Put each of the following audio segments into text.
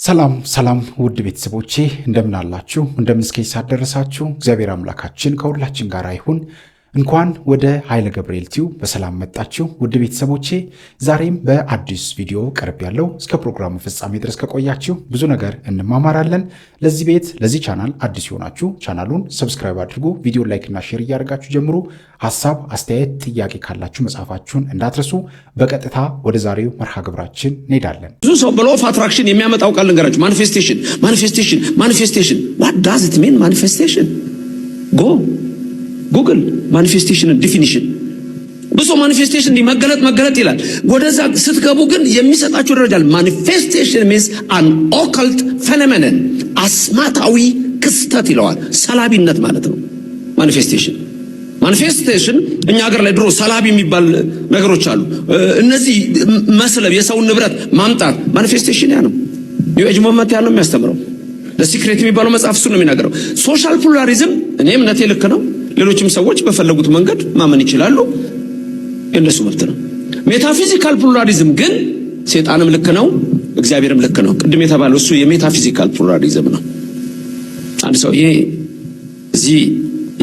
ሰላም ውድ ቤተሰቦቼ እንደምን አላችሁ? እንደምን እስከ ሰዓት ደረሳችሁ? እግዚአብሔር አምላካችን ከሁላችን ጋር ይሁን። እንኳን ወደ ኃይለ ገብርኤል ቲዩብ በሰላም መጣችሁ ውድ ቤተሰቦቼ። ዛሬም በአዲስ ቪዲዮ ቀርብ ያለው እስከ ፕሮግራሙ ፍጻሜ ድረስ ከቆያችሁ ብዙ ነገር እንማማራለን። ለዚህ ቻናል አዲስ ይሆናችሁ ቻናሉን ሰብስክራይብ አድርጉ፣ ቪዲዮ ላይክ እና ሼር እያደረጋችሁ ጀምሩ። ሐሳብ፣ አስተያየት፣ ጥያቄ ካላችሁ መጻፋችሁን እንዳትረሱ። በቀጥታ ወደ ዛሬው መርሃ ግብራችን እንሄዳለን። ብዙ ሰው በሎ ኦፍ አትራክሽን የሚያመጣው ቃል ልንገራችሁ። ማኒፌስቴሽን what does it mean? ማኒፌስቴሽን ጉግል ማኒፌስቴሽን ዲፊኒሽን። ብዙ ማኒፌስቴሽን መገለጥ ይላል። ወደዛ ስትገቡ ግን የሚሰጣችሁ ደረጃ አለ። ማኒፌስቴሽን means an occult phenomenon፣ አስማታዊ ክስተት ይለዋል። ሰላቢነት ማለት ነው ማኒፌስቴሽን እኛ ሀገር ላይ ድሮ ሰላቢ የሚባል ነገሮች አሉ። እነዚህ መስለብ፣ የሰውን ንብረት ማምጣት ማኒፌስቴሽን ያ ነው። ኒው ኤጅ ሞቭመንት ያለው የሚያስተምረው ለሲክሬት የሚባለው መጽሐፍ እሱ ነው የሚናገረው። ሶሻል ፕሉራሊዝም እኔ እምነቴ ልክ ነው፣ ሌሎችም ሰዎች በፈለጉት መንገድ ማመን ይችላሉ፣ የነሱ መብት ነው። ሜታፊዚካል ፕሉራሊዝም ግን ሰይጣንም ልክ ነው፣ እግዚአብሔርም ልክ ነው። ቅድም የተባለው እሱ የሜታፊዚካል ፕሉራሊዝም ነው። አንድ ሰው እዚህ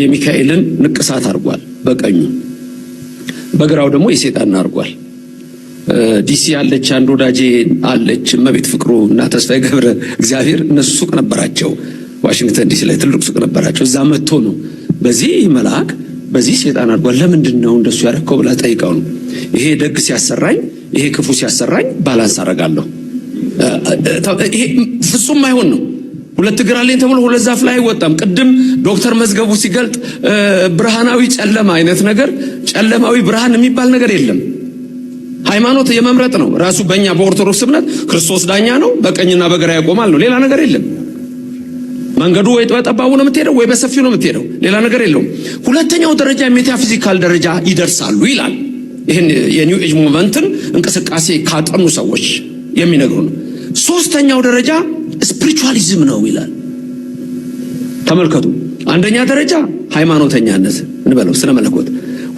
የሚካኤልን ንቅሳት አድርጓል በቀኙ፣ በግራው ደግሞ የሰይጣንን አድርጓል። ዲሲ ያለች አንድ ወዳጄ አለች፣ እመቤት ፍቅሩ እና ተስፋዬ ገብረ እግዚአብሔር፣ እነሱ ሱቅ ነበራቸው ዋሽንግተን ዲሲ ላይ ትልቅ ሱቅ ነበራቸው። እዛ መጥቶ ነው በዚህ መልአክ በዚህ ሰይጣን አድርጓል፣ ለምንድን ነው እንደሱ ያደረከው ብላ ጠይቀው ነው። ይሄ ደግ ሲያሰራኝ ይሄ ክፉ ሲያሰራኝ ባላንስ አደርጋለሁ። ይሄ ፍጹም አይሆን ነው። ሁለት እግር አለኝ ተብሎ ሁለት ዛፍ ላይ አይወጣም። ቅድም ዶክተር መዝገቡ ሲገልጥ ብርሃናዊ ጨለማ አይነት ነገር፣ ጨለማዊ ብርሃን የሚባል ነገር የለም። ሃይማኖት የመምረጥ ነው። ራሱ በእኛ በኦርቶዶክስ እምነት ክርስቶስ ዳኛ ነው፣ በቀኝና በግራ ያቆማል ነው። ሌላ ነገር የለም። መንገዱ ወይ በጠባቡ ነው የምትሄደው ወይ በሰፊው ነው የምትሄደው፣ ሌላ ነገር የለውም። ሁለተኛው ደረጃ ሜታፊዚካል ደረጃ ይደርሳሉ ይላል። ይሄን የኒው ኤጅ ሙቭመንትን እንቅስቃሴ ካጠኑ ሰዎች የሚነግሩ ነው። ሶስተኛው ደረጃ ስፒሪቹዋሊዝም ነው ይላል። ተመልከቱ። አንደኛ ደረጃ ሃይማኖተኛነት እንበለው ስነ መለኮት፣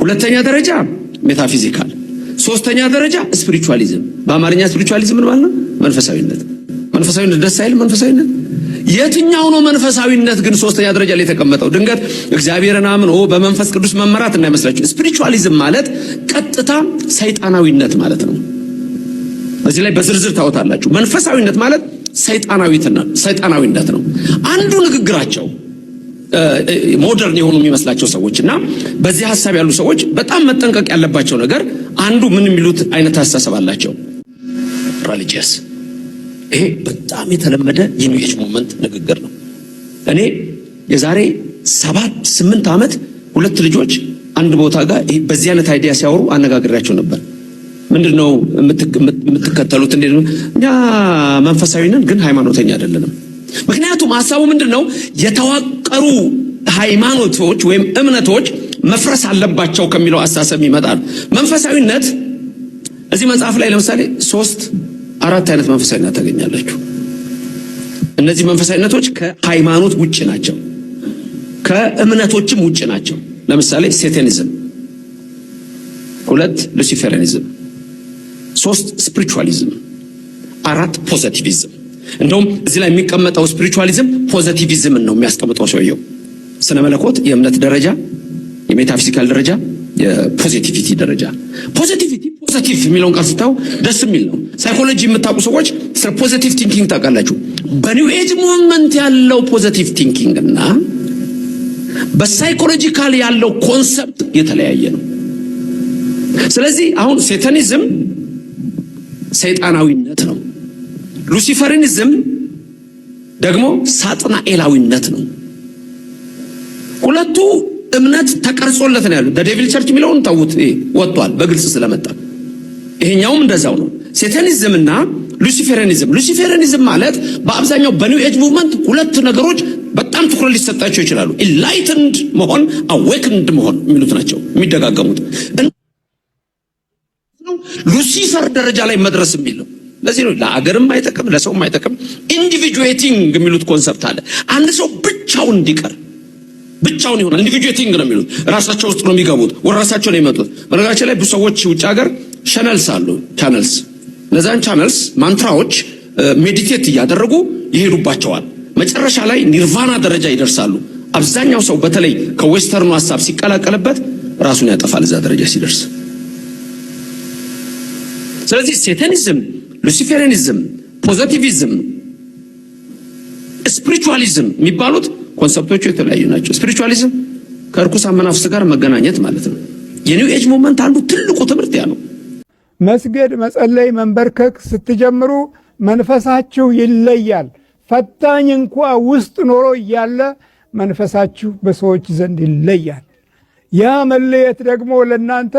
ሁለተኛ ደረጃ ሜታፊዚካል፣ ሶስተኛ ደረጃ ስፒሪቹዋሊዝም። በአማርኛ ስፒሪቹዋሊዝም ማለት ነው መንፈሳዊነት። ደስ አይልም መንፈሳዊነት? የትኛው ነው መንፈሳዊነት ግን ሶስተኛ ደረጃ ላይ የተቀመጠው? ድንገት እግዚአብሔርን አምኖ በመንፈስ ቅዱስ መመራት እንዳይመስላችሁ። ስፒሪቹዋሊዝም ማለት ቀጥታ ሰይጣናዊነት ማለት ነው። እዚህ ላይ በዝርዝር ታወጣላችሁ። መንፈሳዊነት ማለት ሰይጣናዊነት ነው። አንዱ ንግግራቸው ሞደርን የሆኑ የሚመስላቸው ሰዎችና በዚህ ሐሳብ ያሉ ሰዎች በጣም መጠንቀቅ ያለባቸው ነገር አንዱ ምን የሚሉት አይነት አስተሳሰብ አላቸው። ሪሊጂየስ። ይሄ በጣም የተለመደ የኒው ኤጅ ሙቭመንት ንግግር ነው። እኔ የዛሬ 7-8 ዓመት ሁለት ልጆች አንድ ቦታ ጋር በዚህ አይነት አይዲያ ሲያወሩ አነጋግሬያቸው ነበር። ምንድነው የምትከተሉት? እንዴ ነው? እኛ መንፈሳዊ ነን ግን ሃይማኖተኛ አይደለንም። ምክንያቱም ሐሳቡ ምንድነው? የተዋቀሩ ሃይማኖቶች ወይም እምነቶች መፍረስ አለባቸው ከሚለው አስተሳሰብ ይመጣል። መንፈሳዊነት እዚህ መጽሐፍ ላይ ለምሳሌ 3-4 አይነት መንፈሳዊነት ታገኛላችሁ። እነዚህ መንፈሳዊነቶች ከሃይማኖት ውጪ ናቸው፣ ከእምነቶችም ውጪ ናቸው። ለምሳሌ ሴታኒዝም፣ 2 ሉሲፌሪያኒዝም፣ 3 ስፒሪቹዋሊዝም፣ 4 ፖዚቲቪዝም። እንደውም እዚህ ላይ የሚቀመጠው ስፒሪቹዋሊዝም ፖዚቲቪዝም ነው የሚያስቀምጠው ሰውየው። ስነ መለኮት የእምነት ደረጃ፣ የሜታፊዚካል ደረጃ፣ የፖዚቲቪቲ ደረጃ። ፖዚቲቭ የሚለውን ቃል ስታው ደስ የሚል ነው። ሳይኮሎጂ የምታውቁ ሰዎች ስለ ፖዚቲቭ ቲንኪንግ ታውቃላችሁ። በኒው ኤጅ ሙቭመንት ያለው ፖዚቲቭ ቲንኪንግ እና በሳይኮሎጂካል ያለው ኮንሰፕት የተለያየ ነው። ስለዚህ አሁን ሴታኒዝም ሰይጣናዊነት ነው። ሉሲፈሪኒዝም ደግሞ ሳጥናኤላዊነት ነው። ሁለቱ እምነት ተቀርጾለት ነው ያለው። ዴቪል ቸርች የሚለውን ተውት፣ ወጥቷል በግልጽ ስለመጣ። ይሄኛውም እንደዛው ነው። ሴታኒዝም እና ሉሲፌሪያኒዝም ማለት በአብዛኛው በኒው ኤጅ ሙቭመንት ሁለት ነገሮች በጣም ትኩረት ሊሰጣቸው ይችላሉ። ኢንላይትንድ መሆን፣ አዌክንድ መሆን የሚሉት ናቸው የሚደጋገሙት። ሉሲፈር ደረጃ ላይ መድረስ የሚል ነው። ለዚህ ነው ለአገርም አይጠቅም ለሰውም አይጠቅም ኢንዲቪጁዌቲንግ የሚሉት ኮንሰፕት አለ። አንድ ሰው ብቻውን እንዲቀር ብቻውን ይሆናል። ኢንዲቪጁዌቲንግ ነው የሚሉት። ራሳቸው ውስጥ ነው የሚገቡት፣ ወራሳቸው ነው የሚመጡት። በነገራችን ላይ ብዙ ሰዎች ውጭ ሀገር ቻነልስ አሉ። ቻነልስ እነዛን ቻነልስ ማንትራዎች ሜዲቴት እያደረጉ ይሄዱባቸዋል። መጨረሻ ላይ ኒርቫና ደረጃ ይደርሳሉ። አብዛኛው ሰው በተለይ ከዌስተርኑ ሐሳብ ሲቀላቀልበት ራሱን ያጠፋል እዛ ደረጃ ሲደርስ። ስለዚህ ሴታኒዝም፣ ሉሲፌሪያኒዝም፣ ፖዚቲቪዝም፣ ስፒሪቹዋሊዝም የሚባሉት ኮንሰፕቶቹ የተለያዩ ናቸው። ስፒሪቹዋሊዝም ከርኩሳን መናፍስት ጋር መገናኘት ማለት ነው። የኒው ኤጅ ሞመንት አንዱ ትልቁ ትምህርት ያ ነው። መስገድ፣ መጸለይ፣ መንበርከክ ስትጀምሩ መንፈሳችሁ ይለያል። ፈታኝ እንኳ ውስጥ ኖሮ እያለ መንፈሳችሁ በሰዎች ዘንድ ይለያል። ያ መለየት ደግሞ ለእናንተ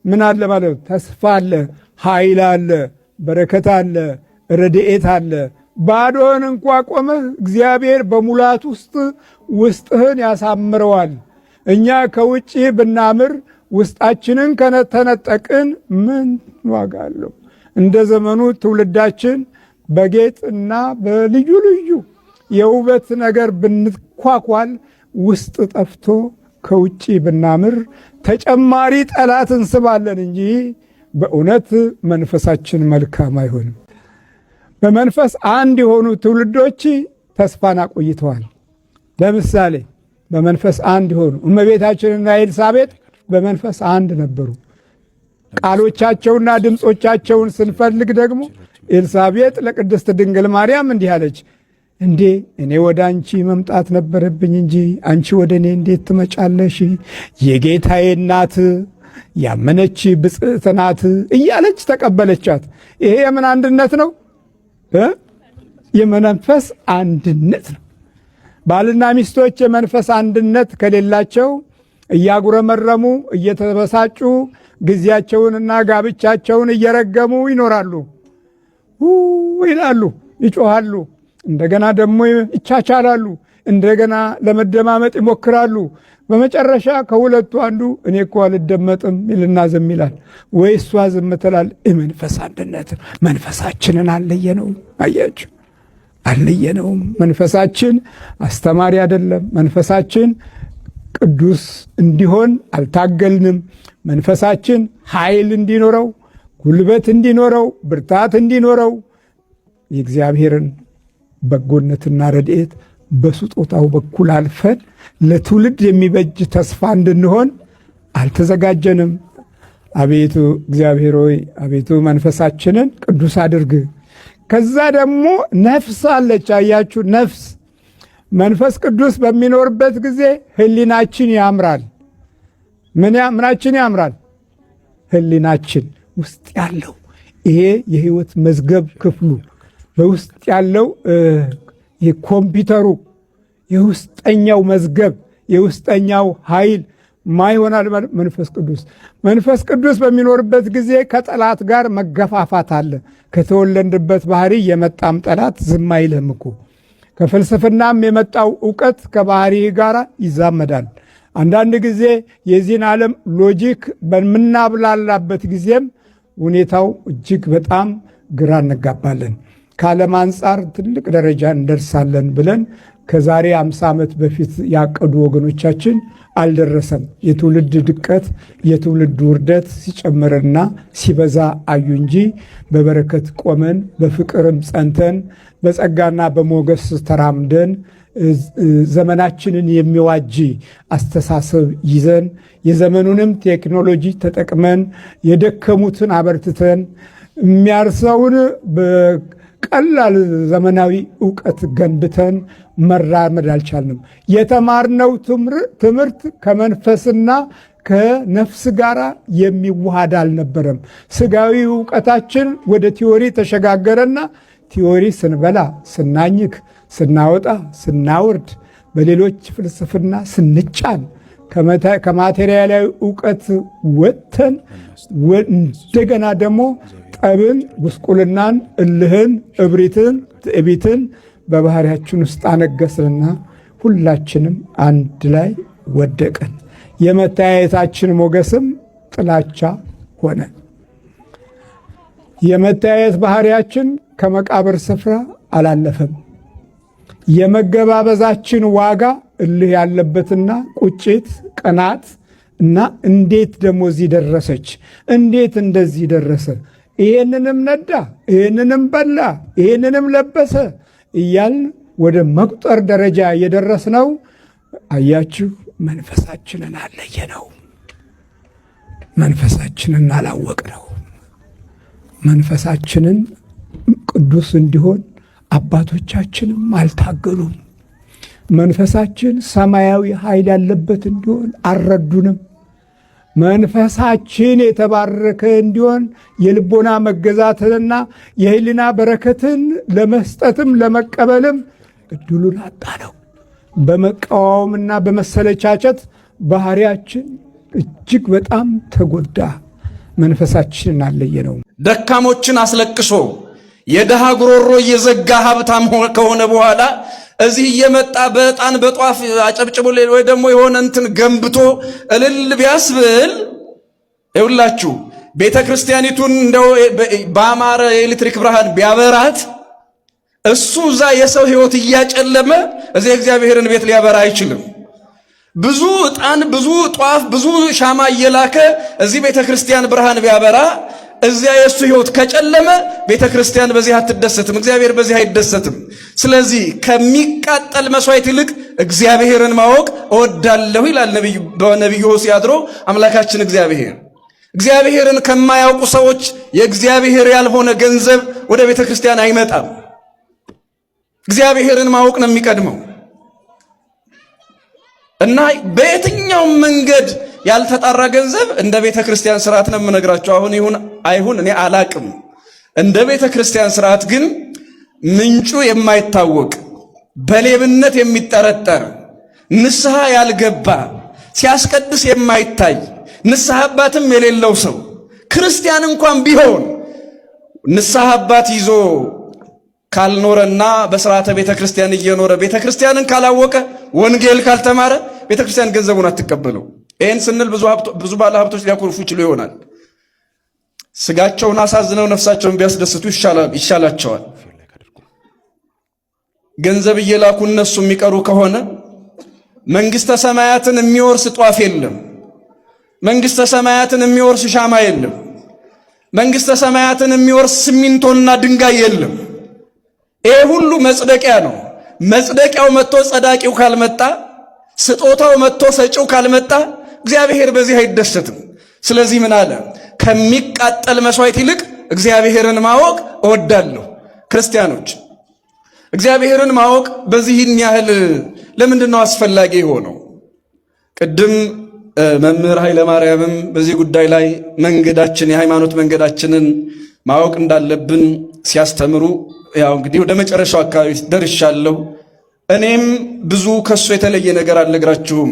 ምን አለ ማለት ነው? ተስፋ አለ፣ ኃይል አለ፣ በረከት አለ፣ ረድኤት አለ። ባዶህን እንኳ ቆመህ እግዚአብሔር በሙላት ውስጥህን ያሳምረዋል። እኛ ከውጭ ብናምር ውስጣችንን ከተነጠቅን ምን ዋጋ አለው? እንደ ዘመኑ ትውልዳችን በጌጥና በልዩ ልዩ የውበት ነገር ብንኳኳል ውስጥ ጠፍቶ ከውጭ ብናምር ተጨማሪ ጠላት እንስባለን እንጂ በእውነት መንፈሳችን መልካም አይሆንም። በመንፈስ አንድ የሆኑ ትውልዶች ተስፋን አቆይተዋል። ለምሳሌ በመንፈስ አንድ የሆኑ እመቤታችንና ኤልሳቤጥ በመንፈስ አንድ ነበሩ። ቃሎቻቸውና ድምፆቻቸውን ስንፈልግ ደግሞ ኤልሳቤጥ ለቅድስት ድንግል ማርያም እንዲህ አለች፣ እንዴ እኔ ወደ አንቺ መምጣት ነበረብኝ እንጂ አንቺ ወደ እኔ እንዴት ትመጫለሽ? የጌታዬ እናት ያመነች ብፅዕት ናት እያለች ተቀበለቻት። ይሄ የምን አንድነት ነው? የመንፈስ አንድነት ነው። ባልና ሚስቶች የመንፈስ አንድነት ከሌላቸው እያጉረመረሙ እየተበሳጩ ጊዜያቸውንና ጋብቻቸውን እየረገሙ ይኖራሉ። ይላሉ፣ ይጮሃሉ፣ እንደገና ደግሞ ይቻቻላሉ፣ እንደገና ለመደማመጥ ይሞክራሉ። በመጨረሻ ከሁለቱ አንዱ እኔ እኮ አልደመጥም ይልና ዝም ይላል፣ ወይ እሷ ዝም ትላል። የመንፈስ አንድነት መንፈሳችንን አለየነውም። አያችሁ፣ አለየነውም። መንፈሳችን አስተማሪ አይደለም። መንፈሳችን ቅዱስ እንዲሆን አልታገልንም። መንፈሳችን ኃይል እንዲኖረው፣ ጉልበት እንዲኖረው፣ ብርታት እንዲኖረው የእግዚአብሔርን በጎነትና ረድኤት በስጦታው በኩል አልፈን ለትውልድ የሚበጅ ተስፋ እንድንሆን አልተዘጋጀንም። አቤቱ እግዚአብሔር ሆይ፣ አቤቱ መንፈሳችንን ቅዱስ አድርግ። ከዛ ደግሞ ነፍስ አለች። አያችሁ፣ ነፍስ መንፈስ ቅዱስ በሚኖርበት ጊዜ ህሊናችን ያምራል። ምናችን ያምራል? ህሊናችን ውስጥ ያለው ይሄ የህይወት መዝገብ ክፍሉ በውስጥ ያለው የኮምፒውተሩ የውስጠኛው መዝገብ የውስጠኛው ኃይል ማይሆናል መንፈስ ቅዱስ። መንፈስ ቅዱስ በሚኖርበት ጊዜ ከጠላት ጋር መገፋፋት አለ። ከተወለድንበት ባህሪ የመጣም ጠላት ዝም አይልም እኮ። ከፍልስፍናም የመጣው ዕውቀት ከባህሪ ጋር ይዛመዳል። አንዳንድ ጊዜ የዚህን ዓለም ሎጂክ በምናብላላበት ጊዜም ሁኔታው እጅግ በጣም ግራ እንጋባለን። ከዓለም አንጻር ትልቅ ደረጃ እንደርሳለን ብለን ከዛሬ 50 ዓመት በፊት ያቀዱ ወገኖቻችን አልደረሰም። የትውልድ ድቀት፣ የትውልድ ውርደት ሲጨምርና ሲበዛ አዩ እንጂ በበረከት ቆመን በፍቅርም ጸንተን በጸጋና በሞገስ ተራምደን ዘመናችንን የሚዋጅ አስተሳሰብ ይዘን የዘመኑንም ቴክኖሎጂ ተጠቅመን የደከሙትን አበርትተን የሚያርሰውን በቀላል ዘመናዊ ዕውቀት ገንብተን መራመድ አልቻልንም። የተማርነው ትምህርት ከመንፈስና ከነፍስ ጋር የሚዋሃድ አልነበረም። ስጋዊ ዕውቀታችን ወደ ቲዎሪ ተሸጋገረና ቲዎሪ ስንበላ፣ ስናኝክ፣ ስናወጣ፣ ስናወርድ፣ በሌሎች ፍልስፍና ስንጫን ከማቴሪያላዊ ዕውቀት ወጥተን እንደገና ደግሞ ጠብን፣ ጉስቁልናን፣ እልህን፣ እብሪትን፣ ትዕቢትን በባህሪያችን ውስጥ አነገስንና ሁላችንም አንድ ላይ ወደቅን። የመተያየታችን ሞገስም ጥላቻ ሆነ። የመተያየት ባህሪያችን ከመቃብር ስፍራ አላለፈም። የመገባበዛችን ዋጋ እልህ ያለበትና ቁጭት፣ ቅናት እና እንዴት ደግሞ እዚህ ደረሰች፣ እንዴት እንደዚህ ደረሰ፣ ይህንንም ነዳ፣ ይህንንም በላ፣ ይህንንም ለበሰ እያልን ወደ መቁጠር ደረጃ የደረስነው አያችሁ፣ መንፈሳችንን አለየነው፣ መንፈሳችንን አላወቅነው። መንፈሳችንን ቅዱስ እንዲሆን አባቶቻችንም አልታገሉም። መንፈሳችን ሰማያዊ ኃይል ያለበት እንዲሆን አልረዱንም። መንፈሳችን የተባረከ እንዲሆን የልቦና መገዛትንና የህሊና በረከትን ለመስጠትም ለመቀበልም እድሉን አጣነው። በመቃወምና በመሰለቻቸት ባህሪያችን እጅግ በጣም ተጎዳ። መንፈሳችንን አለየነው። ደካሞችን አስለቅሶ የደሃ ጉሮሮ እየዘጋ ሀብታም ከሆነ በኋላ እዚህ እየመጣ በዕጣን በጧፍ አጨብጭቦ ወይ ደግሞ የሆነ እንትን ገንብቶ እልል ቢያስብል ይውላችሁ ቤተ ክርስቲያኒቱን እንደው በአማረ የኤሌክትሪክ ብርሃን ቢያበራት እሱ እዛ የሰው ሕይወት እያጨለመ እዚህ እግዚአብሔርን ቤት ሊያበራ አይችልም። ብዙ ዕጣን፣ ብዙ ጧፍ፣ ብዙ ሻማ እየላከ እዚህ ቤተ ክርስቲያን ብርሃን ቢያበራ እዚያ የእሱ ሕይወት ከጨለመ ቤተ ክርስቲያን በዚህ አትደሰትም፣ እግዚአብሔር በዚህ አይደሰትም። ስለዚህ ከሚቃጠል መስዋዕት ይልቅ እግዚአብሔርን ማወቅ እወዳለሁ ይላል በነቢዩ ሆሴዕ አድሮ አምላካችን እግዚአብሔር። እግዚአብሔርን ከማያውቁ ሰዎች የእግዚአብሔር ያልሆነ ገንዘብ ወደ ቤተ ክርስቲያን አይመጣም። እግዚአብሔርን ማወቅ ነው የሚቀድመው እና በየትኛውም መንገድ ያልተጣራ ገንዘብ እንደ ቤተ ክርስቲያን ስርዓት ነው የምነግራቸው። አሁን ይሁን አይሁን እኔ አላቅም። እንደ ቤተ ክርስቲያን ስርዓት ግን ምንጩ የማይታወቅ በሌብነት የሚጠረጠር ንስሐ ያልገባ ሲያስቀድስ የማይታይ ንስሐ አባትም የሌለው ሰው ክርስቲያን እንኳን ቢሆን ንስሐ አባት ይዞ ካልኖረና በስርዓተ ቤተ ክርስቲያን እየኖረ ቤተ ክርስቲያንን ካላወቀ ወንጌል ካልተማረ ቤተ ክርስቲያን ገንዘቡን አትቀበለው። ይህን ስንል ብዙ ባለ ሀብቶች ሊያኮርፉ ይችሉ ይሆናል። ስጋቸውን አሳዝነው ነፍሳቸውን ቢያስደስቱ ይሻላቸዋል። ገንዘብ እየላኩ እነሱ የሚቀሩ ከሆነ መንግስተ ሰማያትን የሚወርስ ጧፍ የለም። መንግስተ ሰማያትን የሚወርስ ሻማ የለም። መንግስተ ሰማያትን የሚወርስ ሲሚንቶና ድንጋይ የለም። ይሄ ሁሉ መጽደቂያ ነው። መጽደቂያው መጥቶ ጸዳቂው ካልመጣ፣ ስጦታው መጥቶ ሰጪው ካልመጣ እግዚአብሔር በዚህ አይደሰትም። ስለዚህ ምን አለ? ከሚቃጠል መስዋዕት ይልቅ እግዚአብሔርን ማወቅ እወዳለሁ። ክርስቲያኖች እግዚአብሔርን ማወቅ በዚህን ያህል ለምንድን ነው አስፈላጊ የሆነው? ቅድም መምህር ኃይለ ማርያምም በዚህ ጉዳይ ላይ መንገዳችን የሃይማኖት መንገዳችንን ማወቅ እንዳለብን ሲያስተምሩ ያው እንግዲህ ወደ መጨረሻው አካባቢ ደርሻለሁ። እኔም ብዙ ከሱ የተለየ ነገር አልነግራችሁም።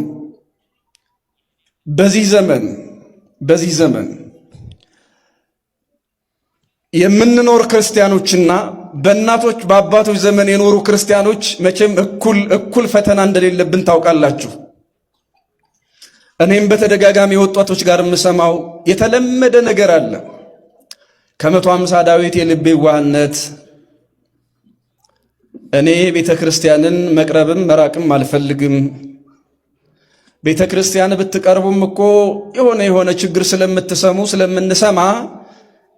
በዚህ ዘመን የምንኖር ክርስቲያኖችና በእናቶች በአባቶች ዘመን የኖሩ ክርስቲያኖች መቼም እኩል ፈተና እንደሌለብን ታውቃላችሁ። እኔም በተደጋጋሚ ወጣቶች ጋር የምሰማው የተለመደ ነገር አለ። ከ150 ዳዊት የልቤ ዋህነት እኔ ቤተ ክርስቲያንን መቅረብም መራቅም አልፈልግም። ቤተ ክርስቲያን ብትቀርቡም እኮ የሆነ ችግር ስለምንሰማ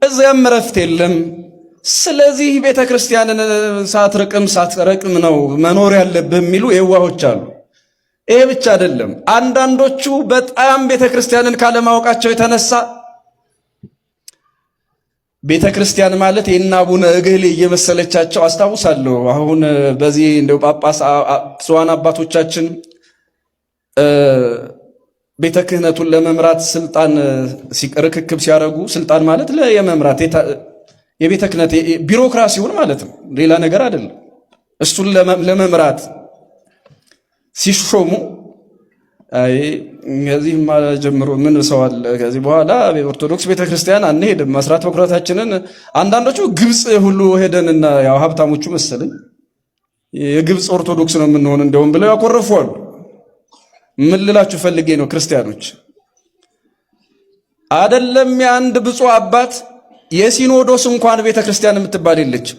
እዚያም ረፍት የለም። ስለዚህ ቤተ ክርስቲያንን ሳትረቅም ነው መኖር ያለብህ የሚሉ የዋሆች አሉ። ይሄ ብቻ አይደለም። አንዳንዶቹ በጣም ቤተ ክርስቲያንን ካለማወቃቸው የተነሳ ቤተ ክርስቲያን ማለት የእነ አቡነ እገሌ እየመሰለቻቸው አስታውሳለሁ። አሁን በዚህ እንደው ጳጳስ ብፁዓን አባቶቻችን ቤተ ክህነቱን ለመምራት ስልጣን ርክክብ ሲያደርጉ ስልጣን ማለት የመምራት የቤተ ክህነት ቢሮክራሲውን ማለት ነው፣ ሌላ ነገር አይደለም። እሱን ለመምራት ሲሾሙ ከዚህ ጀምሮ ምን ሰው አለ ከዚህ በኋላ ኦርቶዶክስ ቤተክርስቲያን አንሄድም መስራት በኩራታችንን አንዳንዶቹ ግብጽ ሁሉ ሄደንና ያው ሀብታሞቹ መሰለኝ የግብጽ ኦርቶዶክስ ነው የምንሆን እንደውም ብለው ያኮርፋሉ። ምን ልላችሁ ፈልጌ ነው ክርስቲያኖች፣ አይደለም የአንድ ብፁዕ አባት የሲኖዶስ እንኳን ቤተክርስቲያን የምትባል የለች።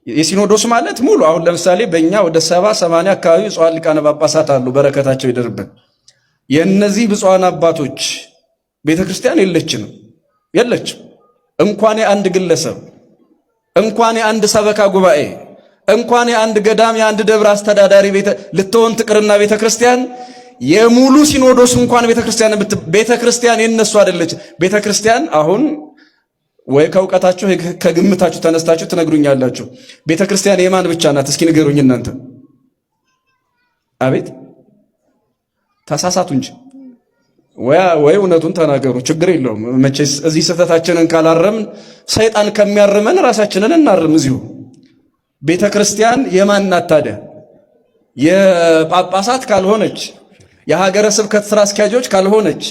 የሲኖዶስ ማለት ሙሉ አሁን ለምሳሌ በእኛ ወደ 70-80 አካባቢ ብፁዓን ሊቃነ ጳጳሳት አሉ፣ በረከታቸው ይደርብን። የእነዚህ ብፁዓን አባቶች ቤተክርስቲያን የለችም። እንኳን የአንድ ግለሰብ እንኳን የአንድ ሰበካ ጉባኤ እንኳን የአንድ ገዳም የአንድ ደብር አስተዳዳሪ ልትሆን ትቅርና ቤተክርስቲያን የሙሉ ሲኖዶስ እንኳን ቤተክርስቲያን የነሱ አይደለች። ቤተክርስቲያን አሁን ወይ ከእውቀታችሁ ከግምታችሁ ተነስታችሁ ትነግሩኛላችሁ። ቤተክርስቲያን የማን ብቻ ናት? እስኪ ንገሩኝ እናንተ። አቤት ተሳሳቱ እንጂ ወይ እውነቱን ተናገሩ። ችግር የለውም መቼስ እዚህ ስህተታችንን ካላረምን ሰይጣን ከሚያርመን ራሳችንን እናርም እዚሁ። ቤተክርስቲያን የማን ናት ታዲያ? የጳጳሳት ካልሆነች፣ የሀገረ ስብከት ስራ አስኪያጆች ካልሆነች፣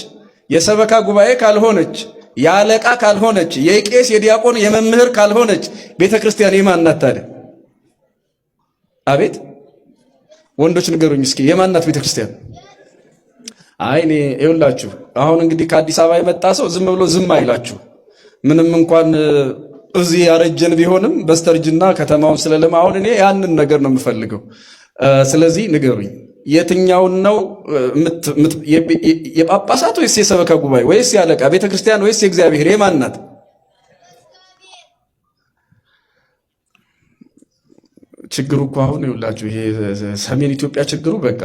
የሰበካ ጉባኤ ካልሆነች፣ የአለቃ ካልሆነች፣ የቄስ የዲያቆን የመምህር ካልሆነች ቤተክርስቲያን የማን ናት ታዲያ? አቤት ወንዶች ንገሩኝ እስኪ የማን ናት ቤተክርስቲያን? አይ እኔ ይኸውላችሁ አሁን እንግዲህ ከአዲስ አበባ የመጣ ሰው ዝም ብሎ ዝም አይላችሁ። ምንም እንኳን እዚህ ያረጀን ቢሆንም በስተርጅና ከተማውን ስለለማ አሁን እኔ ያንን ነገር ነው የምፈልገው። ስለዚህ ንገሩኝ የትኛውን ነው የጳጳሳት ወይስ የሰበካ ጉባኤ ወይስ የአለቃ ቤተክርስቲያን ወይስ የእግዚአብሔር የማን ናት? ችግሩ እኮ አሁን ይኸውላችሁ ይሄ ሰሜን ኢትዮጵያ ችግሩ በቃ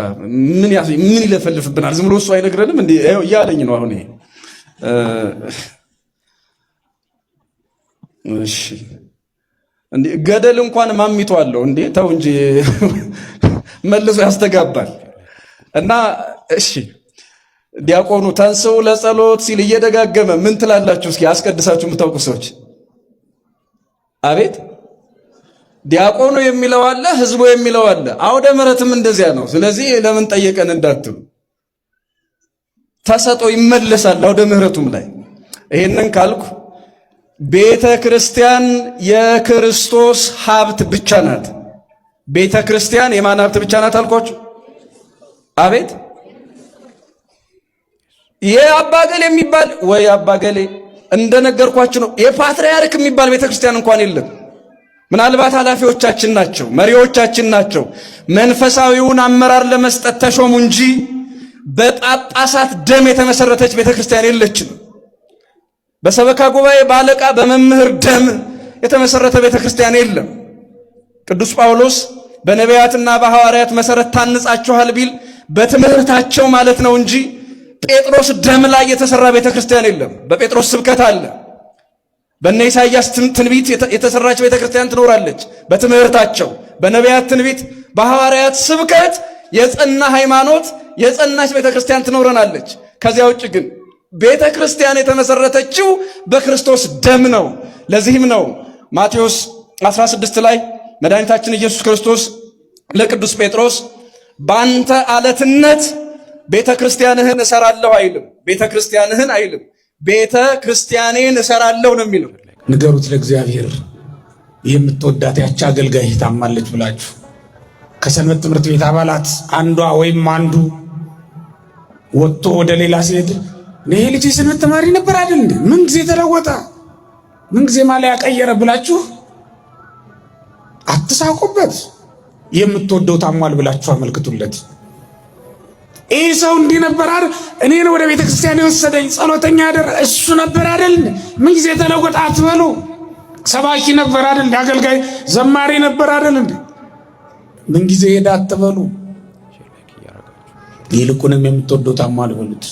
ምን ይለፈልፍብናል? ዝም ብሎ እሱ አይነግረንም እንዴ እያለኝ ነው አሁን ይሄ። እሺ እንዴ ገደል እንኳን ማሚቶ አለው እንዴ ተው እንጂ መልሶ ያስተጋባል። እና እሺ ዲያቆኑ ተንሥኡ ለጸሎት ሲል እየደጋገመ ምን ትላላችሁ? እስኪ አስቀድሳችሁ የምታውቁ ሰዎች አቤት ዲያቆኑ የሚለው አለ፣ ህዝቡ የሚለው አለ። አውደ ምሕረትም እንደዚያ ነው። ስለዚህ ለምን ጠየቀን እንዳትሉ ተሰጦ ይመለሳል አውደ ምሕረቱም ላይ። ይሄንን ካልኩ ቤተ ክርስቲያን የክርስቶስ ሀብት ብቻ ናት። ቤተ ክርስቲያን የማን ሀብት ብቻ ናት አልኳችሁ? አቤት የአባገሌ የሚባል ወይ አባገሌ እንደነገርኳችሁ ነው። የፓትርያርክ የሚባል ቤተ ክርስቲያን እንኳን የለም። ምናልባት ኃላፊዎቻችን ናቸው፣ መሪዎቻችን ናቸው መንፈሳዊውን አመራር ለመስጠት ተሾሙ እንጂ በጳጳሳት ደም የተመሰረተች ቤተክርስቲያን የለችም። በሰበካ ጉባኤ በአለቃ በመምህር ደም የተመሰረተ ቤተክርስቲያን የለም። ቅዱስ ጳውሎስ በነቢያትና በሐዋርያት መሰረት ታንጻችኋል ቢል በትምህርታቸው ማለት ነው እንጂ ጴጥሮስ ደም ላይ የተሰራ ቤተክርስቲያን የለም። በጴጥሮስ ስብከት አለ። በእነ ኢሳይያስ ትንቢት የተሰራች ቤተክርስቲያን ትኖራለች በትምህርታቸው። በነቢያት ትንቢት በሐዋርያት ስብከት የጸና ሃይማኖት የጸናች ቤተክርስቲያን ትኖረናለች። ከዚያ ውጭ ግን ቤተክርስቲያን የተመሰረተችው በክርስቶስ ደም ነው። ለዚህም ነው ማቴዎስ 16 ላይ መድኃኒታችን ኢየሱስ ክርስቶስ ለቅዱስ ጴጥሮስ በአንተ አለትነት ቤተክርስቲያንህን እሰራለሁ አይልም፣ ቤተክርስቲያንህን አይልም፣ ቤተ ክርስቲያኔን እሰራለሁ ነው የሚለው። ንገሩት ለእግዚአብሔር የምትወዳት ያቺ አገልጋይ ታማለች ብላችሁ። ከሰንበት ትምህርት ቤት አባላት አንዷ ወይም አንዱ ወጥቶ ወደ ሌላ ሲሄድ ይሄ ልጅ የሰንበት ተማሪ ነበር አይደል እንዴ? ምን ጊዜ ተለወጠ፣ ምን ጊዜ ማሊያ ቀየረ ብላችሁ አትሳቁበት። የምትወደው ታሟል ብላችሁ አመልክቱለት። ይህ ሰው እንዲህ ነበር አይደል? እኔን ወደ ቤተ ክርስቲያን የወሰደኝ ጸሎተኛ አይደል? እሱ ነበር አይደል? ምን ጊዜ ተለወጠ አትበሉ። ሰባኪ ነበር አይደል? አገልጋይ ዘማሪ ነበር አይደል? ምን ጊዜ ሄዳ አትበሉ። ይልቁንም የምትወደው ታሟል በሉት።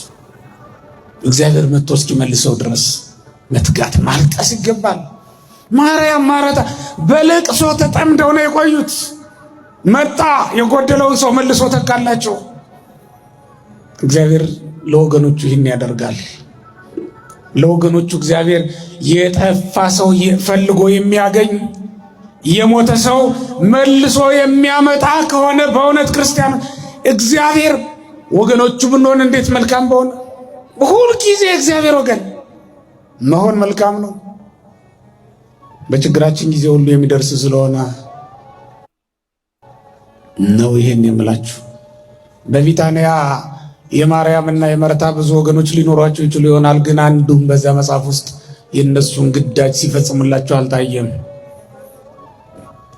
እግዚአብሔር መጥቶ እስኪመልሰው ድረስ መትጋት ማልቀስ ይገባል። ማርያም ማረታ በለቅሶ ተጠምደው ነው የቆዩት። መጣ የጎደለውን ሰው መልሶ ተካላቸው። እግዚአብሔር ለወገኖቹ ይህን ያደርጋል። ለወገኖቹ እግዚአብሔር የጠፋ ሰው ፈልጎ የሚያገኝ የሞተ ሰው መልሶ የሚያመጣ ከሆነ በእውነት ክርስቲያን እግዚአብሔር ወገኖቹ ብንሆን እንዴት መልካም በሆነ። ሁል ጊዜ እግዚአብሔር ወገን መሆን መልካም ነው። በችግራችን ጊዜ ሁሉ የሚደርስ ስለሆነ ነው ይሄን የምላችሁ። በቢታንያ የማርያምና የመርታ ብዙ ወገኖች ሊኖሯቸው ይችሉ ይሆናል። ግን አንዱም በዛ መጽሐፍ ውስጥ የነሱን ግዳጅ ሲፈጽሙላችሁ አልታየም።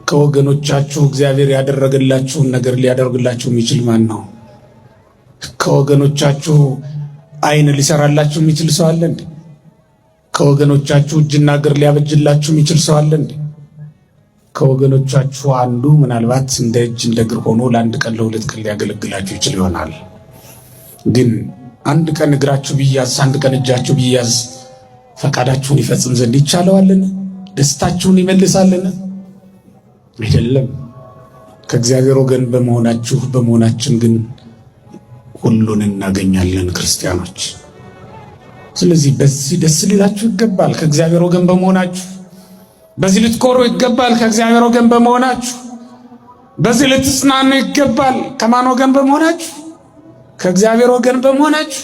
ከወገኖቻችሁ እግዚአብሔር ያደረገላችሁን ነገር ሊያደርግላችሁ የሚችል ማን ነው? ከወገኖቻችሁ አይን ሊሰራላችሁ የሚችል ሰው አለ እንዴ? ከወገኖቻችሁ እጅና እግር ሊያበጅላችሁ የሚችል ሰው አለ እንዴ? ከወገኖቻችሁ አንዱ ምናልባት እንደ እጅ እንደ እግር ሆኖ ለአንድ ቀን ለሁለት ቀን ሊያገለግላችሁ ይችል ይሆናል። ግን አንድ ቀን እግራችሁ ቢያዝ፣ አንድ ቀን እጃችሁ ቢያዝ ፈቃዳችሁን ይፈጽም ዘንድ ይቻለዋልን? ደስታችሁን ይመልሳልን? አይደለም። ከእግዚአብሔር ወገን በመሆናችን ግን ሁሉን እናገኛለን ክርስቲያኖች። ስለዚህ በዚህ ደስ ሊላችሁ ይገባል ከእግዚአብሔር ወገን በመሆናችሁ። በዚህ ልትኮሩ ይገባል ከእግዚአብሔር ወገን በመሆናችሁ። በዚህ ልትጽናኑ ይገባል ከማን ወገን በመሆናችሁ? ከእግዚአብሔር ወገን በመሆናችሁ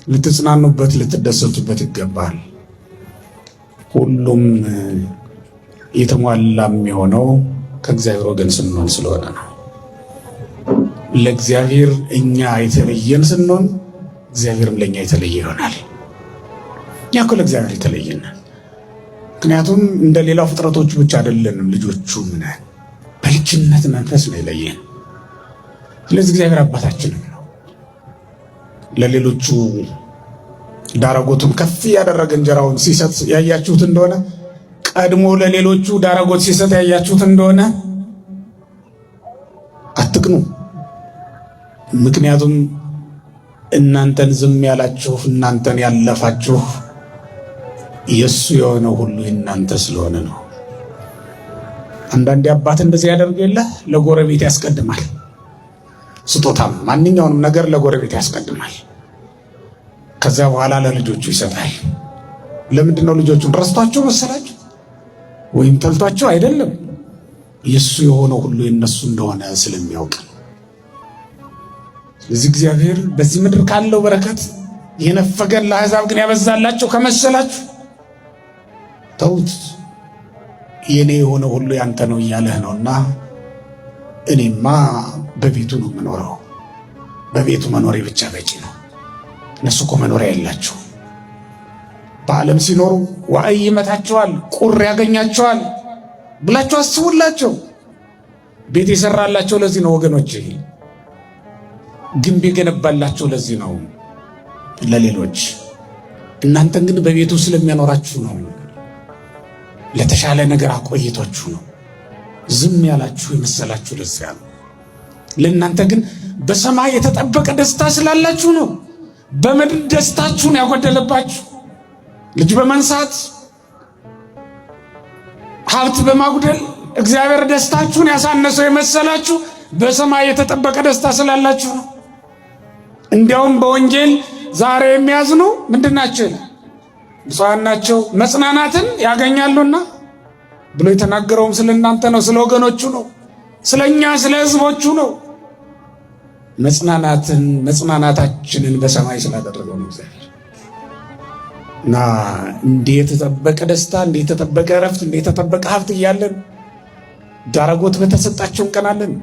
ልትጽናኑበት ልትደሰቱበት ይገባል። ሁሉም የተሟላ የሚሆነው ከእግዚአብሔር ወገን ስንሆን ስለሆነ ነው። ለእግዚአብሔር እኛ የተለየን ስንሆን እግዚአብሔርም ለእኛ የተለየ ይሆናል። እኛ እኮ ለእግዚአብሔር የተለየን፣ ምክንያቱም እንደ ሌላው ፍጥረቶቹ ብቻ አይደለንም፣ ልጆቹም ነን። በልጅነት መንፈስ ነው የለየን። ስለዚህ እግዚአብሔር አባታችንም ነው። ለሌሎቹ ዳረጎቱን ከፍ ያደረገ እንጀራውን ሲሰጥ ያያችሁት እንደሆነ፣ ቀድሞ ለሌሎቹ ዳረጎት ሲሰጥ ያያችሁት እንደሆነ አትቅኑ። ምክንያቱም እናንተን ዝም ያላችሁ እናንተን ያለፋችሁ የሱ የሆነው ሁሉ እናንተ ስለሆነ ነው። አንዳንዴ አባት እንደዚህ ያደርግ የለ ለጎረቤት ያስቀድማል። ስጦታም ማንኛውንም ነገር ለጎረቤት ያስቀድማል። ከዚያ በኋላ ለልጆቹ ይሰጣል። ለምንድን ነው? ልጆቹን ረስቷቸው መሰላችሁ ወይም ጠልቷቸው አይደለም። የሱ የሆነው ሁሉ የነሱ እንደሆነ ስለሚያውቅ። ስለዚህ እግዚአብሔር በዚህ ምድር ካለው በረከት የነፈገን ለአሕዛብ ግን ያበዛላቸው ከመሰላችሁ ተውት። የኔ የሆነ ሁሉ ያንተ ነው እያለህ ነውና፣ እኔማ በቤቱ ነው የምኖረው። በቤቱ መኖሬ ብቻ በቂ ነው። እነሱ እኮ መኖሪያ የላቸው። በዓለም ሲኖሩ ዋዕይ ይመታቸዋል፣ ቁር ያገኛቸዋል ብላችሁ አስቡላቸው። ቤት የሰራላቸው ለዚህ ነው ወገኖቼ። ግንብ የገነባላቸው ለዚህ ነው ለሌሎች። እናንተን ግን በቤቱ ስለሚያኖራችሁ ነው። ለተሻለ ነገር አቆይቷችሁ ነው ዝም ያላችሁ የመሰላችሁ ለዚያ ነው። ለእናንተ ግን በሰማይ የተጠበቀ ደስታ ስላላችሁ ነው። በምድር ደስታችሁን ያጎደለባችሁ ልጅ በመንሳት ሀብት በማጉደል እግዚአብሔር ደስታችሁን ያሳነሰው የመሰላችሁ በሰማይ የተጠበቀ ደስታ ስላላችሁ ነው። እንዲያውም በወንጌል ዛሬ የሚያዝኑ ምንድናቸው? ብፁዓን ናቸው መጽናናትን ያገኛሉና ብሎ የተናገረውም ስለ እናንተ ነው፣ ስለ ወገኖቹ ነው፣ ስለኛ ስለ ሕዝቦቹ ነው። መጽናናታችንን በሰማይ ስላደረገው ነው እግዚአብሔር። እና እንዴት የተጠበቀ ደስታ፣ እንዴት የተጠበቀ እረፍት፣ እንዴት የተጠበቀ ሀብት እያለን ዳረጎት በተሰጣቸው እንቀናለን።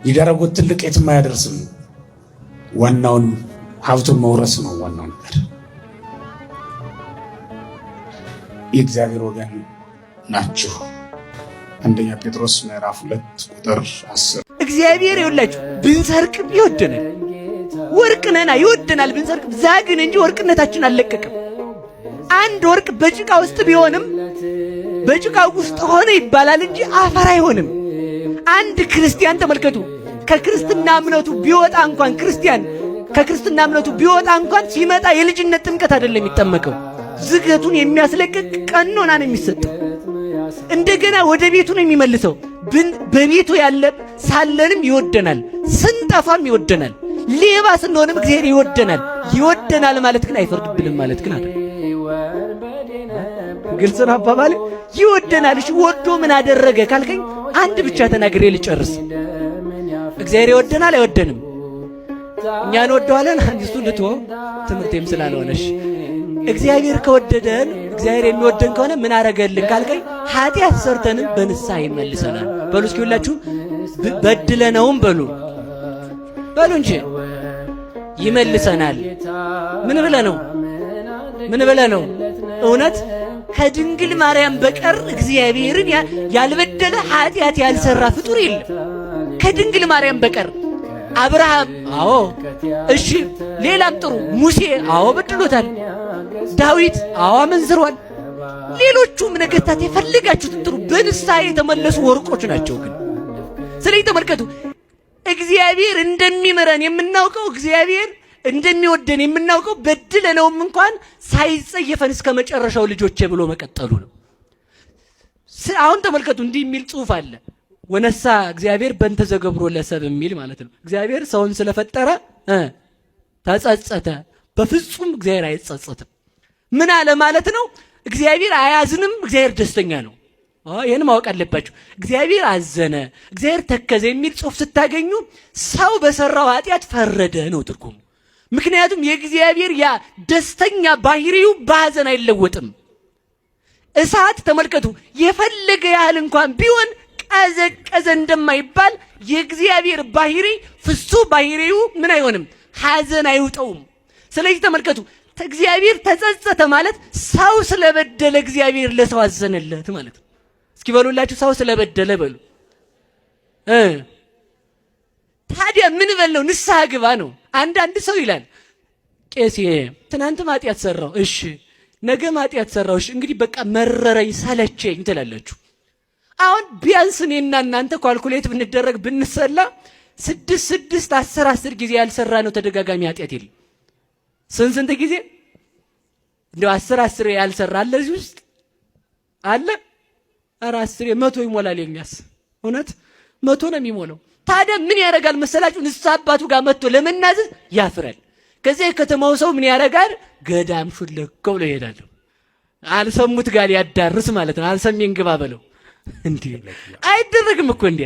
የዳረጎት ትልቅ የትም አያደርስም። ዋናውን ሀብቱን መውረስ ነው ዋናው ነገር። የእግዚአብሔር ወገን ናችሁ። አንደኛ ጴጥሮስ ምዕራፍ 2 ቁጥር 10። እግዚአብሔር ይወላችሁ ብንሰርቅም ይወደናል። ወርቅ ነና ይወደናል ብንሰርቅም፣ ዛግን እንጂ ወርቅነታችን አልለቀቅም። አንድ ወርቅ በጭቃ ውስጥ ቢሆንም በጭቃው ውስጥ ሆነ ይባላል እንጂ አፈር አይሆንም። አንድ ክርስቲያን ተመልከቱ፣ ከክርስትና እምነቱ ቢወጣ እንኳን ክርስቲያን ከክርስትና እምነቱ ቢወጣ እንኳን ሲመጣ የልጅነት ጥምቀት አይደለም የሚጠመቀው፣ ዝገቱን የሚያስለቅቅ ቀኖና ነው የሚሰጠው። እንደገና ወደ ቤቱ ነው የሚመልሰው። በቤቱ ያለ ሳለንም ይወደናል፣ ስንጠፋም ይወደናል፣ ሌባ ስንሆንም እግዚአብሔር ይወደናል። ይወደናል ማለት ግን አይፈርድብንም ማለት ግን አይደለም። ግልጽ ነው አባባል። ይወደናል። እሺ ወዶ ምን አደረገ ካልከኝ አንድ ብቻ ተናግሬ ልጨርስ። እግዚአብሔር ይወደናል አይወደንም? እኛን ወደዋለን አንዲሱ ልቶ ትምህርቴም ስላልሆነሽ እግዚአብሔር ከወደደን እግዚአብሔር የሚወደን ከሆነ ምን አረገልን ካልከኝ ኃጢአት ሰርተንም በንስሐ ይመልሰናል። በሉ እስኪ ሁላችሁ በድለነውም በሉ እንጂ ይመልሰናል። ምን ብለነው? እውነት ከድንግል ማርያም በቀር እግዚአብሔርን ያልበደለ ኃጢአት ያልሰራ ፍጡር የለም። ከድንግል ማርያም በቀር አብርሃም አዎ እሺ፣ ሌላም ጥሩ ሙሴ አዎ በድሎታል፣ ዳዊት አዎ አመንዝሯል። ሌሎቹም ነገሥታት የፈለጋችሁትን ጥሩ በንስሐ የተመለሱ ወርቆች ናቸው። ግን ስለዚህ ተመልከቱ፣ እግዚአብሔር እንደሚምረን የምናውቀው እግዚአብሔር እንደሚወደን የምናውቀው በድለነውም እንኳን ሳይጸየፈን እስከ መጨረሻው ልጆቼ ብሎ መቀጠሉ ነው። አሁን ተመልከቱ፣ እንዲህ የሚል ጽሑፍ አለ። ወነሳ እግዚአብሔር በእንተ ዘገብሮ ለሰብ የሚል ማለት ነው። እግዚአብሔር ሰውን ስለፈጠረ ተጸጸተ። በፍጹም እግዚአብሔር አይጸጸትም። ምን አለ ማለት ነው? እግዚአብሔር አያዝንም፣ እግዚአብሔር ደስተኛ ነው። ይህን ማወቅ አለባችሁ። እግዚአብሔር አዘነ፣ እግዚአብሔር ተከዘ የሚል ጽሑፍ ስታገኙ ሰው በሰራው ኃጢአት ፈረደ ነው ትርጉሙ። ምክንያቱም የእግዚአብሔር ያ ደስተኛ ባህሪው በሐዘን አይለወጥም። እሳት ተመልከቱ፣ የፈለገ ያህል እንኳን ቢሆን ቀዘቀዘ እንደማይባል የእግዚአብሔር ባህሪ ፍጹም ባህሪው ምን አይሆንም? ሐዘን አይውጠውም። ስለዚህ ተመልከቱ፣ እግዚአብሔር ተጸጸተ ማለት ሰው ስለበደለ እግዚአብሔር ለሰው አዘነለት ማለት ነው። እስኪ በሉላችሁ፣ ሰው ስለበደለ በሉ። ታዲያ ምን በለው? ንስሐ ግባ ነው። አንዳንድ ሰው ይላል ቄስ ትናንት ኃጢአት ሰራው፣ እሺ ነገ ኃጢአት ሰራው፣ እሺ እንግዲህ በቃ መረረኝ ሰለቸኝ ትላላችሁ። አሁን ቢያንስ እኔና እናንተ ኳልኩሌት ብንደረግ ብንሰላ 6 10 ጊዜ ያልሰራ ነው ተደጋጋሚ ኃጢአት የለም። ስንት ጊዜ እንደው 10 ያልሰራ አለ እዚህ ውስጥ አለ? ኧረ 10 100 ይሞላል። የኛስ እውነት 100 ነው የሚሞላው። ታዲያ ምን ያደርጋል መሰላችሁ? ንስሐ አባቱ ጋር መጥቶ ለመናዘዝ ያፍራል። ከዚያ የከተማው ሰው ምን ያደርጋል? ገዳም ሹልከው ብሎ ይሄዳል። አልሰሙት ጋር ያዳርስ ማለት ነው። አልሰሜን ግባ በለው። እንዴ አይደረግም እኮ እንዴ!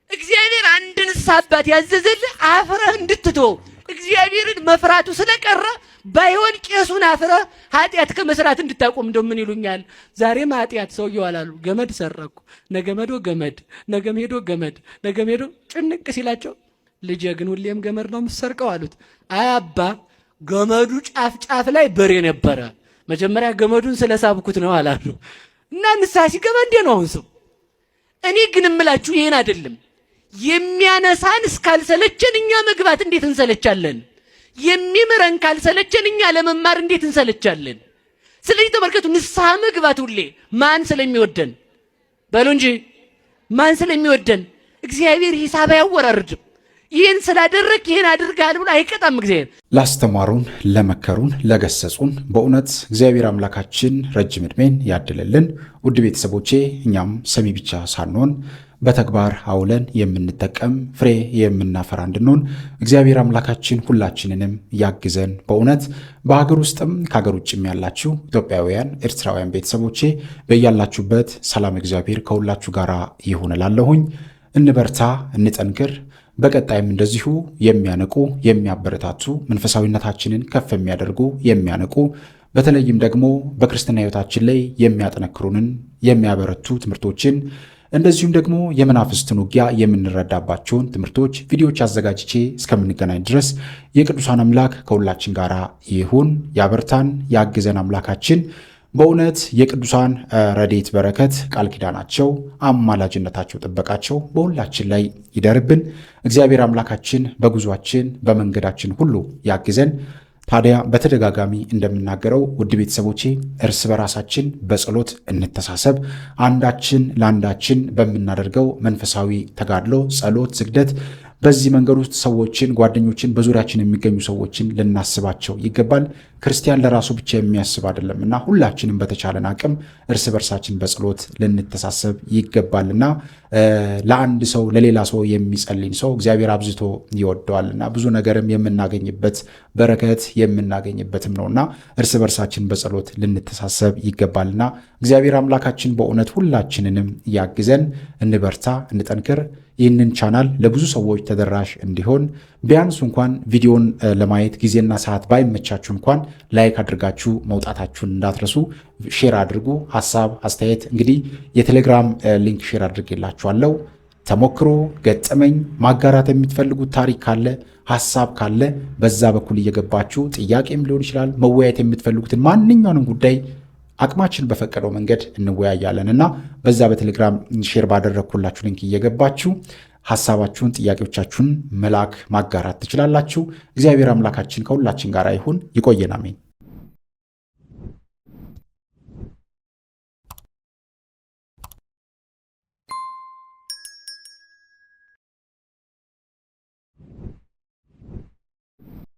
እግዚአብሔር አንድ ንስሐ አባት ያዘዘልህ አፍረህ እንድትተው እግዚአብሔርን መፍራቱ ስለቀረ ባይሆን ቄሱን አፍረህ ኃጢአት ከመስራት እንድታቆም። እንደው ምን ይሉኛል ዛሬም ኃጢአት ሰው ይዋላሉ። ገመድ ሰረኩ፣ ነገም ሄዶ ገመድ፣ ነገም ሄዶ ገመድ፣ ነገም ሄዶ ጭንቅ ሲላቸው ልጄ ግን ሁሌም ገመድ ነው የምትሰርቀው አሉት። አይ አባ ገመዱ ጫፍ ላይ በሬ ነበረ፣ መጀመሪያ ገመዱን ስለሳብኩት ነው አላሉ። እና ንስሐ ሲገባ እንዴ ነው አሁን ሰው። እኔ ግን እምላችሁ ይሄን አይደለም የሚያነሳን እስካልሰለቸን እኛ መግባት እንዴት እንሰለቻለን? የሚምረን ካልሰለቸን እኛ ለመማር እንዴት እንሰለቻለን? ስለዚህ ተመልከቱ፣ ንስሐ መግባት ሁሌ ማን ስለሚወደን በሉ እንጂ ማን ስለሚወደን። እግዚአብሔር ሂሳብ አያወራርድም። ይህን ስላደረግ ይህን አድርጋል ብሎ አይቀጣም እግዚአብሔር። ላስተማሩን፣ ለመከሩን፣ ለገሰጹን በእውነት እግዚአብሔር አምላካችን ረጅም ዕድሜን ያድልልን። ውድ ቤተሰቦቼ እኛም ሰሚ ብቻ ሳንሆን በተግባር አውለን የምንጠቀም ፍሬ የምናፈራ እንድንሆን እግዚአብሔር አምላካችን ሁላችንንም ያግዘን። በእውነት በሀገር ውስጥም ከሀገር ውጭም ያላችሁ ኢትዮጵያውያን፣ ኤርትራውያን ቤተሰቦቼ በያላችሁበት ሰላም እግዚአብሔር ከሁላችሁ ጋር ይሁን እላለሁኝ። እንበርታ፣ እንጠንክር። በቀጣይም እንደዚሁ የሚያነቁ የሚያበረታቱ መንፈሳዊነታችንን ከፍ የሚያደርጉ የሚያነቁ በተለይም ደግሞ በክርስትና ሕይወታችን ላይ የሚያጠነክሩንን የሚያበረቱ ትምህርቶችን እንደዚሁም ደግሞ የመናፍስትን ውጊያ የምንረዳባቸውን ትምህርቶች ቪዲዮዎች አዘጋጅቼ እስከምንገናኝ ድረስ የቅዱሳን አምላክ ከሁላችን ጋር ይሁን። ያበርታን፣ ያግዘን አምላካችን። በእውነት የቅዱሳን ረድኤት በረከት ቃል ኪዳናቸው አማላጅነታቸው ጥበቃቸው በሁላችን ላይ ይደርብን። እግዚአብሔር አምላካችን በጉዟችን በመንገዳችን ሁሉ ያግዘን። ታዲያ በተደጋጋሚ እንደምናገረው ውድ ቤተሰቦቼ እርስ በራሳችን በጸሎት እንተሳሰብ። አንዳችን ለአንዳችን በምናደርገው መንፈሳዊ ተጋድሎ፣ ጸሎት፣ ስግደት በዚህ መንገድ ውስጥ ሰዎችን፣ ጓደኞችን፣ በዙሪያችን የሚገኙ ሰዎችን ልናስባቸው ይገባል። ክርስቲያን ለራሱ ብቻ የሚያስብ አይደለምና ሁላችንም በተቻለን አቅም እርስ በርሳችን በጸሎት ልንተሳሰብ ይገባልና ለአንድ ሰው ለሌላ ሰው የሚጸልይ ሰው እግዚአብሔር አብዝቶ ይወደዋልና ብዙ ነገርም የምናገኝበት በረከት የምናገኝበትም ነውና እርስ በርሳችን በጸሎት ልንተሳሰብ ይገባልና እግዚአብሔር አምላካችን በእውነት ሁላችንንም ያግዘን። እንበርታ፣ እንጠንክር። ይህንን ቻናል ለብዙ ሰዎች ተደራሽ እንዲሆን ቢያንስ እንኳን ቪዲዮን ለማየት ጊዜና ሰዓት ባይመቻችሁ እንኳን ላይክ አድርጋችሁ መውጣታችሁን እንዳትረሱ። ሼር አድርጉ። ሐሳብ አስተያየት፣ እንግዲህ የቴሌግራም ሊንክ ሼር አድርጌላችኋለሁ። ተሞክሮ ገጠመኝ ማጋራት የምትፈልጉት ታሪክ ካለ ሐሳብ ካለ በዛ በኩል እየገባችሁ ጥያቄም ሊሆን ይችላል መወያየት የምትፈልጉትን ማንኛውንም ጉዳይ አቅማችን በፈቀደው መንገድ እንወያያለንና በዛ በቴሌግራም ሼር ባደረግኩላችሁ ሊንክ እየገባችሁ ሐሳባችሁን፣ ጥያቄዎቻችሁን መላክ ማጋራት ትችላላችሁ። እግዚአብሔር አምላካችን ከሁላችን ጋር ይሁን። ይቆየን። አሜን።